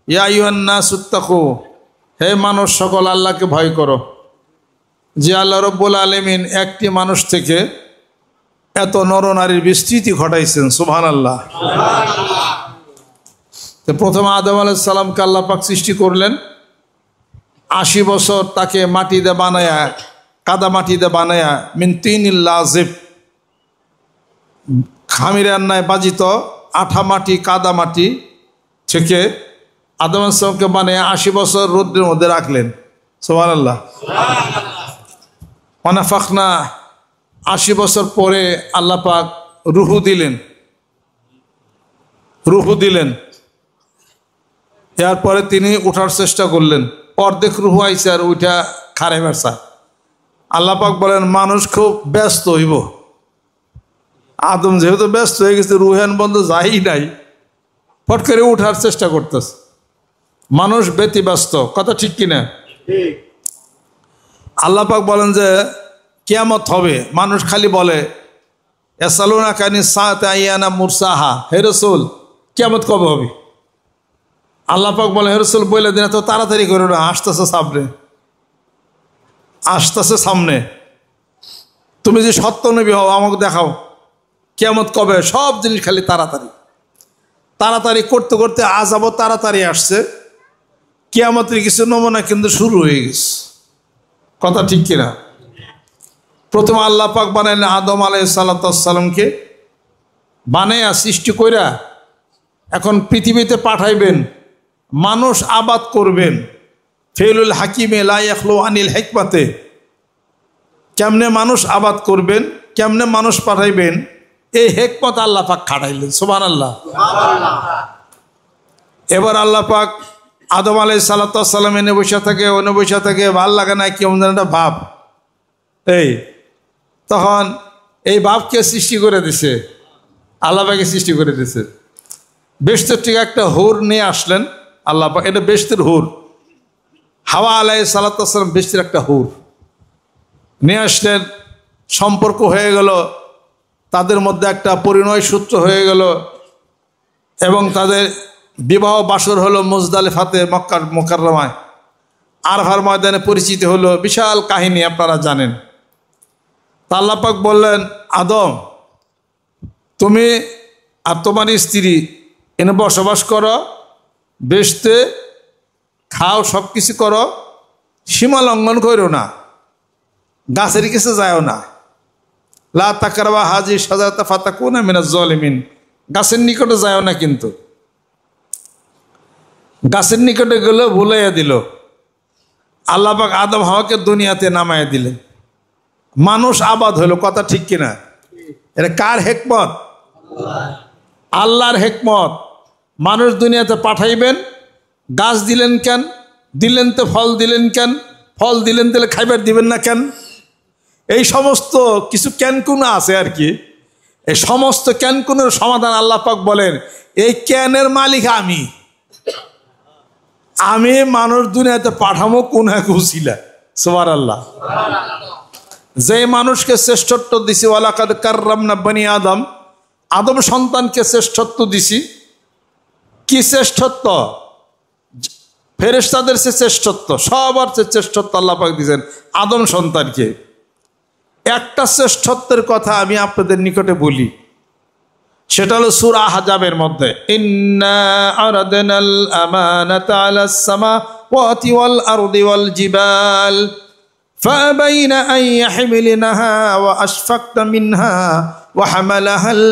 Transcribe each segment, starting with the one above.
ইয়া আইয়ুহান নাসুত্তাকু, হে মানুষ সকল আল্লাহকে ভয় করো। যে আল্লাহ রব্বুল আলামিন একটি মানুষ থেকে এত নরনারীর বিস্তৃতি ঘটাইছেন, সুবহানাল্লাহ। তো প্রথমে আদম আলাইহিস সালামকে আল্লাহ পাক সৃষ্টি করলেন, 80 বছর তাকে মাটি দিয়ে বানায়া, কাদা মাটি দিয়ে বানায়া, মিন তিনিল লাজিব, খামিরের ন্যায় বাজিত আঠা মাটি কাদা মাটি থেকে আদম আলাইহিস সালামকে বানায়া 80 বছর রোদ্রের মধ্যে রাখলেন, সুবহানাল্লাহ। ওয়ানাফাখনা, 80 বছর পরে আল্লাহ পাক রুহু দিলেন। এরপরে তিনি উঠার চেষ্টা করলেন, অর্ধেক রুহু আইসে আর ওইটা খারে বেরসা। আল্লাহ পাক বলেন মানুষ খুব ব্যস্ত হইব। আদম যেহেতু ব্যস্ত হয়ে গেছে, রুহান বন্ধ যাই নাই, ফট করে উঠার চেষ্টা করতেছে। মানুষ ব্যতিব্যস্ত, কথা ঠিক কিনা? আল্লাহ পাক বলেন যে কিয়ামত হবে। মানুষ খালি বলে ইয়াসালুনা কানি সাআতি আইয়ানা মুরসাহা, হে রাসূল কিয়ামত কবে হবে? আল্লাহ পাক বলে হে রাসূল বলে দিন, তো তাড়াতাড়ি করো না, আসতেছে সামনে। তুমি যে সত্য নবী হও আমাকে দেখাও কিয়ামত কবে। সব জিনিস খালি তাড়াতাড়ি করতে করতে আযাবও তাড়াতাড়ি আসছে। কিয়ামতের কিছু নমুনা কিন্তু শুরু হয়ে গেছে, কথা ঠিক কিনা? প্রথমে আল্লাহ পাক বানাইলেন আদম আলাইহিস সালামকে, বানাইয়া সৃষ্টি কইরা এখন পৃথিবীতে পাঠাইবেন, মানুষ আবাদ করবেন। ফেলুল হাকিমে লা ইয়াখলু আনিল হিকমাতে, কেমনে মানুষ আবাদ করবেন, কেমনে মানুষ পাঠাইবেন, এই হিকমত আল্লাহ পাক খাটাইলেন, সুবহানাল্লাহ। এবার আল্লাহ পাক আদম আলাইহিস সালাম এনে বসে থাকে, ভাল লাগে না কেমন একটা ভাব। তখন এই ভাবকে সৃষ্টি করে দিছে, আল্লাহ পাকে সৃষ্টি করে দিছে। বেহেশতের থেকে একটা হুর নিয়ে আসলেন আল্লাহ পাক, এটা বেহেশতের হুর। হাওয়া আলাইহিস সালাম বেহেশতের একটা হুর নিয়ে আসলেন, সম্পর্ক হয়ে গেল, তাদের মধ্যে একটা পরিণয় সূত্র হয়ে গেল এবং তাদের বিবাহ বাসর হলো মুজদালিফাতে, মক্কার মুকাররমায়, আরফার ময়দানে পরিচিত হলো। বিশাল কাহিনী আপনারা জানেন। তা আল্লাহ পাক বললেন আদম তুমি আর তোমার স্ত্রী এনে বসবাস করো, বেহেশতে খাও, সব কিছু করো, সীমা লঙ্ঘন করো না, গাছের কাছে যাও না। লা তাকরাবা হাজি শাজারাতা ফাতাকুনা মিনাজ জালিমিন, গাছের নিকটে যাও না। কিন্তু গাছের নিকটে গেলে ভুলাইয়া দিল। আল্লাহ পাক আদম হাওয়াকে দুনিয়াতে নামাইয়া দিলেন, মানুষ আবাদ হলো, কথা ঠিক কিনা? এটা কার হিকমত? আল্লাহর হিকমত। মানুষ দুনিয়াতে পাঠাইবেন, গাছ দিলেন কেন? দিলেন তো ফল দিলেন কেন? ফল দিলেন তাহলে খাইবার দিবেন না কেন? এই সমস্ত কিছু ক্যানকুনা আছে আর কি। এই সমস্ত ক্যানকুনের সমাধান আল্লাহ পাক বলেন এই ক্যানের মালিক আমি মানুষ দুনিয়াতে পাঠামো কোন এক উসিলা, সুবহানাল্লাহ। যে মানুষকে শ্রেষ্ঠত্ব দিছি, ওয়ালাকাদ কাররামনা বনি আদম, আদম সন্তানকে শ্রেষ্ঠত্ব দিছি। কি শ্রেষ্ঠত্ব? ফেরেশতাদের সে শ্রেষ্ঠত্ব, সবার চেয়ে শ্রেষ্ঠত্ব আল্লাহ পাক দিয়েছেন আদম সন্তানকে। একটা শ্রেষ্ঠত্বের কথা আমি আপনাদের নিকটে বলি, সেটা হলো সূরা আহজাবের মধ্যে, ইন্না আরাদনাল আমানাতা আলাস সামাওয়াতি ওয়াল আরদি ওয়াল জিবাল ফাবাইনা আন ইয়াহমিলনাহা ওয়া আশফাকনা মিনহা ওয়া হামালাহাল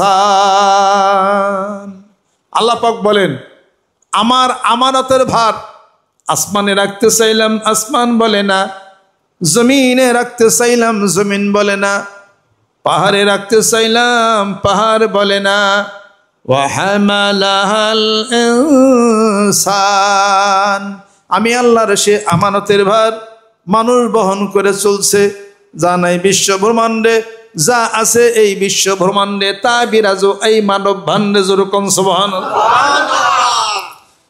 ইনসান। আল্লাহ পাক বলেন আমার আমানতের ভার আসমানে রাখতে চাইলাম, আসমান বলে না। জমিনে রাখতে চাইলাম, জমিন বলে না। পাহাড়ে রাখতে চাইলাম, পাহাড় বলে না। ওয়া হামালাহাল ইনসান, আমি আল্লাহর সে আমানতের ভার মানুষ বহন করে চলছে। যা নাই বিশ্ব ব্রহ্মাণ্ডে, যা আছে এই বিশ্ব ব্রহ্মাণ্ডে, তা বিরাজ এই মানব ভাণ্ডে, যেরকম সুবহানাল্লাহ।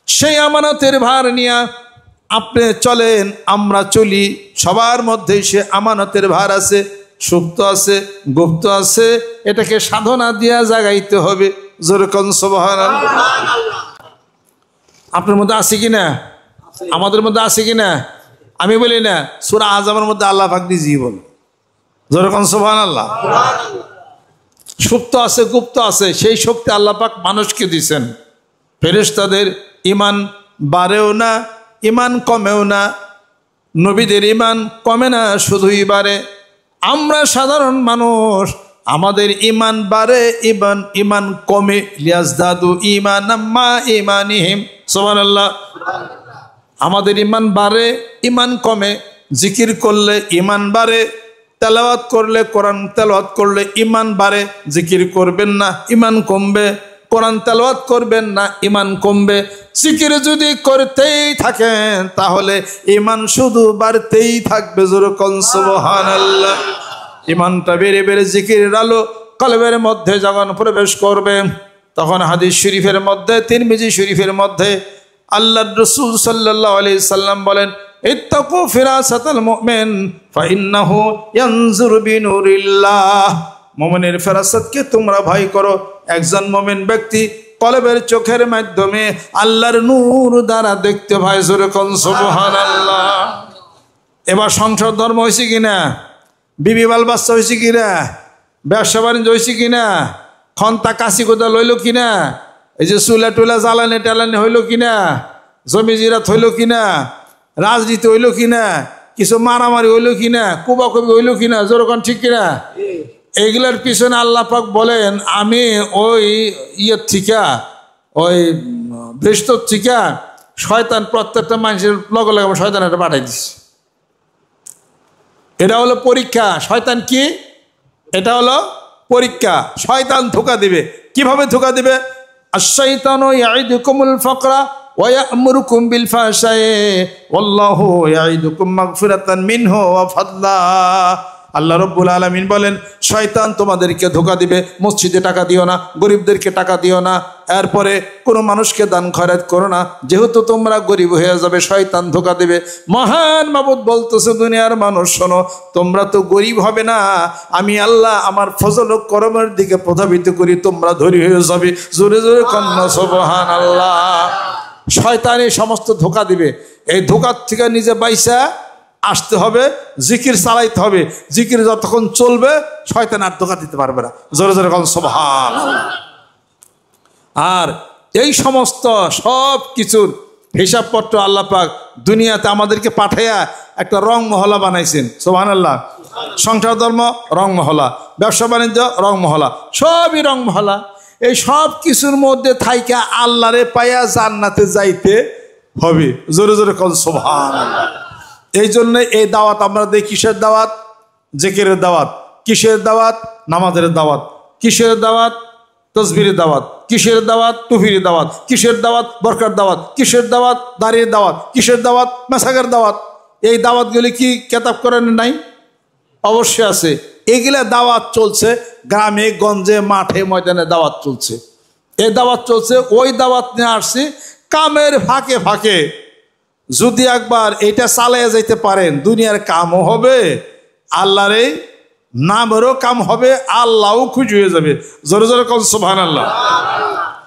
সেই আমানতের ভার নিয়ে আপনি চলেন, আমরা চলি, সবার মধ্যে সে আমানতের ভার আছে, সুপ্ত আছে, গুপ্ত আছে। এটাকে সাধনা দিয়া জাগাইতে হবে, যেরকম সুবহানাল্লাহ। আপনার মধ্যে আছে কি না? আমাদের মধ্যে আছে কি না? আমি বলি না, সূরা আযমের মধ্যে আল্লাহ পাক নিজেই বলে, যেরকম সুবহানাল্লাহ। সুপ্ত আছে, গুপ্ত আছে, সেই শক্তি আল্লাহ পাক মানুষকে দিয়েছেন। ফেরেশতাদের ঈমান বাড়েও না, ঈমান কমেও না, নবীদের ঈমান কমে না, শুধুই বাড়ে। আমরা সাধারণ মানুষ, আমাদের ঈমান বাড়ে, ঈমান কমে। লিয়াজদাদু ঈমানাম মা ঈমানিহিম, সুবহানাল্লাহ। আমাদের ঈমান বাড়ে, ঈমান কমে। জিকির করলে ঈমান বাড়ে, তেলাওয়াত করলে, কোরআন তেলাওয়াত করলে ঈমান বাড়ে। জিকির করবেন না, ঈমান কমবে। কোরআন তেলাওয়াত করবেন না, ঈমান কমবে। জিকির যদি করতেই থাকেন তাহলে ঈমান শুধু বাড়তেই থাকবে। যেরকম সুবহানাল্লাহ। ঈমানটা বেড়ে বেড়ে জিকিরের আলো কলবের মধ্যে যখন প্রবেশ করবে, তখন হাদিস শরীফের মধ্যে, তিরমিজি শরীফের মধ্যে আল্লাহর রাসূল সাল্লাল্লাহু আলাইহি সাল্লাম বলেন, ইত্তাকু ফিরাসাতাল মুমিন ফাইন্নাহু ইয়ানজুরু বিনুরিল্লাহ। মুমিনের ফেরাসতকে তোমরা ভয় করো। একজন মুমিন ব্যক্তি কলবের চোখের মাধ্যমে আল্লাহর নূর দ্বারা দেখতে পায়। যেরকম সুবহানাল্লাহ। এবার সংসার ধর্ম হয়েছে কিনা? বিবি বাল বাচ্চা হয়েছে কিনা? ব্যবসা বাণিজ্য হয়েছে কিনা? খন্তা কাশি কোদা লইল কিনা? এই যে চুলা টুলা জ্বালানি টালানি হইল কিনা? জমি জিরাত হইল কিনা? রাজনীতি হইল কিনা? কিছু মারামারি হইল কিনা? কুবাকুবি হইল কিনা? যেরকম ঠিক কিনা? এইগুলার পিছনে আল্লাহ পাক বলেন, আমি ওই ইয়ের থিকা, ওই বৃহস্পতি থিকা শয়তান প্রত্যেকটা মানুষের লগে লগে শয়তান এটা পাঠাই দিচ্ছে। এটা হলো পরীক্ষা। শয়তান কি? এটা হলো পরীক্ষা। শয়তান ধোঁকা দিবে। কিভাবে ধোঁকা দিবে? আশ-শাইতানু ইয়াইদুকুমুল ফাকরা ওয়া ইয়া'মুরুকুম বিল ফাহশাই ওয়াল্লাহু ইয়াইদুকুম মাগফিরাতান মিনহু ওয়া ফাদলা। আল্লাহ রাব্বুল আলামিন বলেন, শয়তান তোমাদেরকে ধোঁকা দিবে। মসজিদে টাকা দিও না, গরিবদেরকে টাকা দিও না, এরপরে কোনো মানুষকে দান খয়রাত করো না, যেহেতু তোমরা গরিব হয়ে যাবে, শয়তান ধোঁকা দিবে। মহান মাবুদ বলতেছে, দুনিয়ার মানুষ শোনো, তোমরা তো গরিব হবে না, আমি আল্লাহ আমার ফজল ও করমের দিকে প্রভাবিত করি, তোমরা ধনী হয়ে যাবে। জোরে জোরে কন্যা সুবহানাল্লাহ। শয়তান এই সমস্ত ধোঁকা দিবে। এই ধোঁকার থেকে নিজে বাইসা আসতে হবে, জিকির চালাইতে হবে। জিকির যতক্ষণ চলবে শয়তান আর ধোঁকা দিতে পারবে না। জোরে জোরে কন্যা সুবহানাল্লাহ। আর এই সমস্ত সব কিছুর হিসাবপত্র আল্লাহ পাক দুনিয়াতে আমাদেরকে পাঠাইয়া একটা রং মহলা বানাইছেন। সুবহানাল্লাহ। সংসার ধর্ম রং মহলা, ব্যবসা বাণিজ্য রং মহলা, সবই রং মহলা। এই সব কিছুর মধ্যে থাইকা আল্লাহরে পাইয়া জান্নাতে যাইতে হবে। জোরে জোরে কল সুবহানাল্লাহ। এই জন্য এই দাওয়াত আমরা দেখি। কিসের দাওয়াত? জিকিরের দাওয়াত। কিসের দাওয়াত? নামাজের দাওয়াত। কিসের দাওয়াত? তসবিরের দাওয়াত। কিসের দাওয়াত? টুফির দাওয়াত। কিসের দাওয়াত? বরকার দাওয়াত। কিসের দাওয়াত? দাঁড়িয়ে দাওয়াত। কিসের দাওয়াত? মেসাগের দাওয়াত। এই দাওয়াতগুলি কি কেতাব কোরআনে নাই? অবশ্যই আছে। এগুলা দাওয়াত চলছে গ্রামে গঞ্জে, মাঠে ময়দানে দাওয়াত চলছে। এই দাওয়াত চলছে। ওই দাওয়াত নিয়ে আসছি কামের ফাঁকে ফাঁকে। যদি একবার এটা চালিয়ে যাইতে পারেন, দুনিয়ার কামও হবে, আল্লাহর এই নামেরও কাম হবে, আল্লাহও খুশি হয়ে যাবে। জোরে জোরে কল সুবহানাল্লাহ।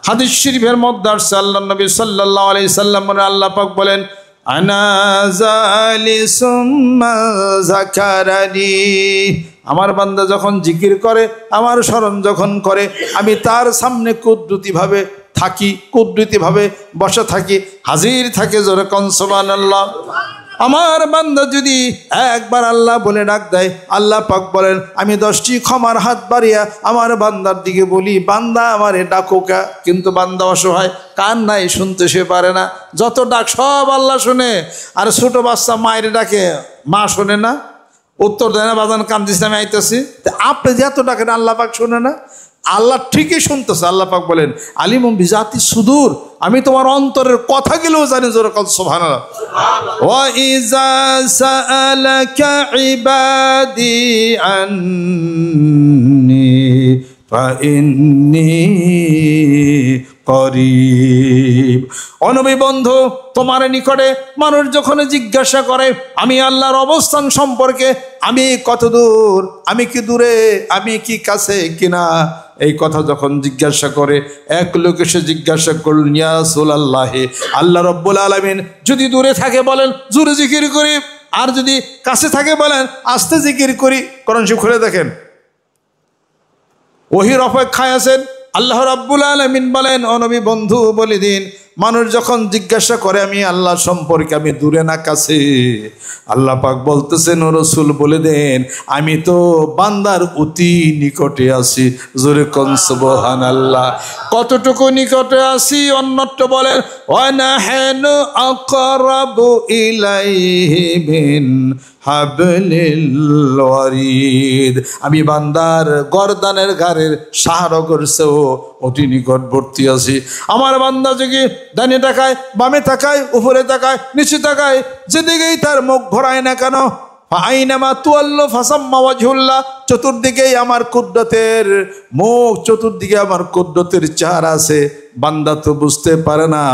হাদিস শরীফের মধ্যে আসছে, আল্লাহ নবী সাল্লাল্লাহু আলাইহি সাল্লাম আল্লাহ পাক বলেন, আনা জালিসুম যাকারানি। আমার বান্দা যখন জিকির করে, আমার স্মরণ যখন করে, আমি তার সামনে কুদরতিভাবে থাকি, কুদরতিভাবে বসে থাকি, হাজির থাকে। জোরে কোন সুবহানাল্লাহ। আমার বান্দা যদি একবার আল্লাহ বলে ডাক দেয়, আল্লাহ পাক বলেন, আমি 10টি ক্ষমার হাত বাড়িয়া আমার বান্দার দিকে বলি, বান্দা আমারে ডাকোকা। কিন্তু বান্দা অসহায়, কান নাই, শুনতে সে পারে না। যত ডাক সব আল্লাহ শুনে। আর ছোট বাচ্চা মায়ের ডাকে, মা শোনে না, উত্তর দেয় না, বাজান কান্দিস আমি আইতেছি। আপনি যে এত ডাকেন আল্লাহ পাক শোনে না? আল্লাহ ঠিকই শুনতেছে। আল্লাহ পাক বলেন, আলিমুম বিজাতি সুদূর, আমি তোমার অন্তরের কথাগুলোও জানি। জোরে কল সুবহানাল্লাহ। ওয়া ইযা সাআলাকা ইবাদি আন্নি ফাইন্নী করিব। অনবী বন্ধু, তোমার নিকটে মানুষ যখন জিজ্ঞাসা করে আমি আল্লাহর অবস্থান সম্পর্কে, আমি কত দূর, আমি কি দূরে, আমি কি কাছে কিনা, এই কথা যখন জিজ্ঞাসা করে, এক লোক এসে জিজ্ঞাসা করলেন, ইয়া রাসূলুল্লাহ, আল্লাহ রাব্বুল আলামিন যদি দূরে থাকে বলেন জোরে জিকির করি, আর যদি কাছে থাকে বলেন আস্তে জিকির করি। কোরআন শরীফ খুলে দেখেন, ওহির অপেক্ষায় আছেন। আল্লাহ রাব্বুল আলামিন বলেন, ও নবী বন্ধু বলে দিন, মানুষ যখন জিজ্ঞাসা করে আমি আল্লাহ সম্পর্কে, আমি দূরে না কাছে, আল্লাহ পাক বলতেছেন ও রাসূল বলে দেন আমি তো বান্দার অতি নিকটে আছি। জোরে কোন সুবহানাল্লাহ। কতটুকু নিকটে আছি? অন্যত্র বলেন, ওয়া নাহনু আকরাবু ইলাইহি মিন হাবলিল ওয়ারিদ, আমি বান্দার গর্দানের ঘাড়ের সাহারগের চেয়েও অতি নিকটবর্তী আছি। আমার বান্দা যদি ডানে তাকায়, বামে তাকায়, উপরে তাকায়, নিচে তাকায়, যেদিকেই তার মুখ ঘোরায় না কেন, আইনামা তুয়াল্লু ফাসাম্মা ওয়াজহুল্লাহ, চতুর্দিকেই আমার কুদরতের মুখ, চতুর্দিকে আমার কুদরতের চেহারা আছে। বান্দা তো বুঝতে পারে না।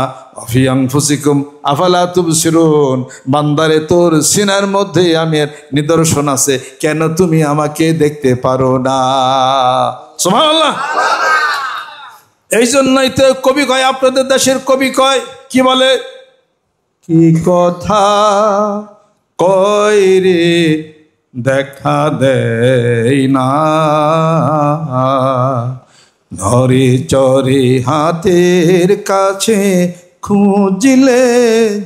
ফি আনফুসিকুম আফালা তুবসিরুন, বান্দারে তোর সিনার মধ্যে আমার নিদর্শন আছে, কেন তুমি আমাকে দেখতে পারো না? সুবহানাল্লাহ। এই জন্যই তো কবি কয়, আপনাদের দেশের কবি কয়, কি বলে, কি কথা কয় রে দেখা দেয় না, নরে চরে হাতের কাছে খুঁজলে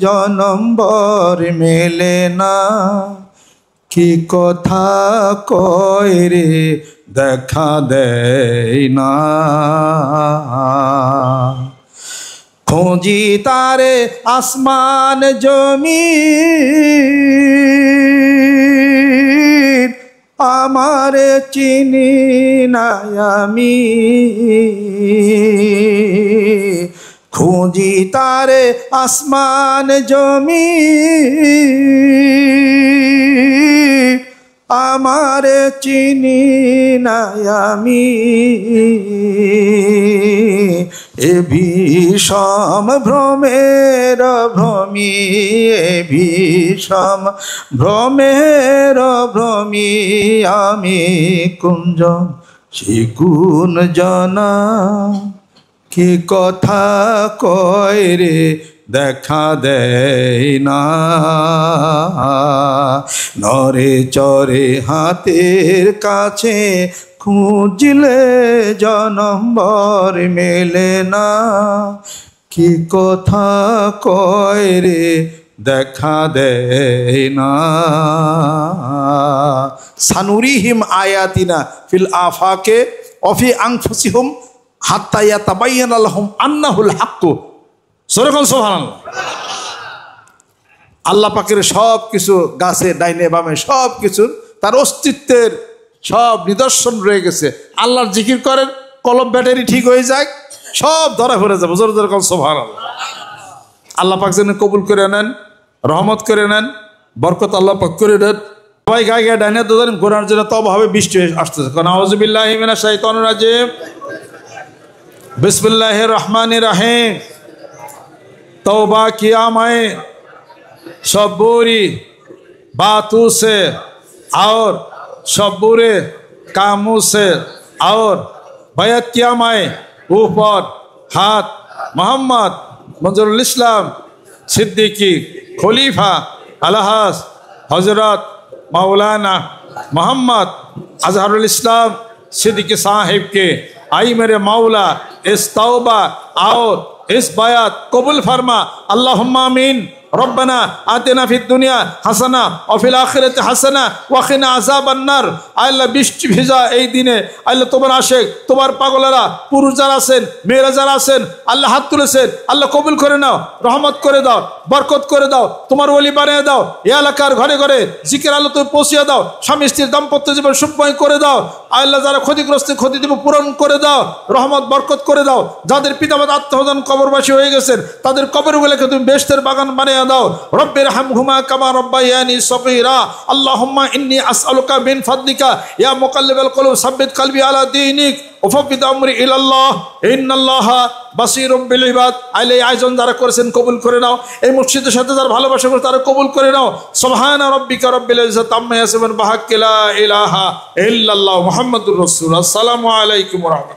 জনম্বর মেলে না। কি কথা কয় রে দেখা দেয় না, খুঁজি তারে আসমান জমিন, আমারে চিনি না আমি, খুঁজি তারে আসমান জমিন, আমারে চিনি না আমি। এ বিষম ভ্রমের ভ্রমী, এ বিষম ভ্রমের ভ্রমী, আমি কুঞ্জন শিকুন জানা। কি কথা কয় রে দেখা দেয় না, নরে চরে হাতের কাছে খুঁজলে জনম্বর মেলে না। কি কথা কয় রে দেখা দেয় না। সানুরিহিম আয়াতিনা ফিল আফাকে অফি আনফুসিহিম হাত্তা ইয়াতাবায়্যানা লাহুম আন্নাহুল হাক্কু। সুবহানাল্লাহ, সুবহানাল্লাহ। আল্লাহ পাকের সব কিছু, গাছে ডাইনে বামে সব কিছু তার অস্তিত্বের সব নিদর্শন রয়ে গেছে। আল্লাহর জিকির করেন, কলম ব্যাটারি ঠিক হয়ে যায়, সব ধরা ফেলে যাবে। জোরে জোরে কোন সুবহানাল্লাহ। আল্লাহ পাক যেন কবুল করে নেন, রহমত করে নেন, বরকত আল্লাহ পাক করে নেন। সবাই গায়ে গায়ে ডাইনে দোজান গোনার জন্য তওবা হবে, বৃষ্টি আসতেছে। কারণ আউযু বিল্লাহি মিনাশ শাইতানির রাজিম, बिस्मिल्लाहिर रहमानिर रहीम। तौबा किया मैं सब बुरी बातों से और सब बुरे कामों से, और बैत किया मैं ऊपर हाथ मोहम्मद मंजरुल इस्लाम सिद्दीकी खलीफा अलहाज हजरत मौलाना मोहम्मद अजहरुल इस्लाम सिद्दीकी साहिब के, आई मेरे मौला इस तौबा और इस बयात कबूल फरमा। अल्लाहुम्मा आमीन। रब्बना आतिना फिद दुनिया हासाना और फिल आखिरति हासाना व किना আযাবান নার। আল্লাহ বৃষ্টি ভিজা এই দিনে আল্লাহ তোমার আশিক, তোমার পাগলেরা, পুরুষ যারা আছেন, মেয়েরা যারা আছেন, আল্লাহ হাত তুলেছেন, আল্লাহ কবুল করে নাও, রহমত করে দাও, বরকত করে দাও, তোমার ওলি বানিয়ে দাও। এই এলাকার ঘরে ঘরে জিকির আল্লাহ তুমি পৌঁছিয়ে দাও, স্বামী স্ত্রীর দাম্পত্য জীবন সুখময় করে দাও। আল্লাহ যারা ক্ষতিগ্রস্ত ক্ষতি দিব পূরণ করে দাও, রহমত বরকত করে দাও। যাদের পিতামাতা আত্মহনন কবরবাসী হয়ে গেছেন তাদের কবরগুলোকে তুমি বেহেশতের বাগান বানিয়ে দাও। রব্বির হামহুমা কামা রব্বায়ানি সগীরা। আল্লাহুম্মা ইন্নী আসআলুকা মিন ফাদলিকা ইয়া মুকাল্লিবাল কুলুব সাব্বিত কলবি আলা দীনিক ওয়াফবিদ আমরি ইলাল্লাহ ইন্নাল্লাহা বাসীরুম বিল ইবাদ। আইলে আয়োজন যারা করেছেন কবুল করে নাও, এই মসজিদের সাথে যারা ভালোবাসা করে তারা কবুল করে নাও। সুবহানা রাব্বিকা রাব্বিল ইজ্জাতি আম্মা ইয়াসিফুন বিহাক্কি লা ইলাহা ইল্লাল্লাহ মুহাম্মাদুর রাসূলুল্লাহ। আসসালামু আলাইকুম ওয়া রাহমাতুল্লাহ।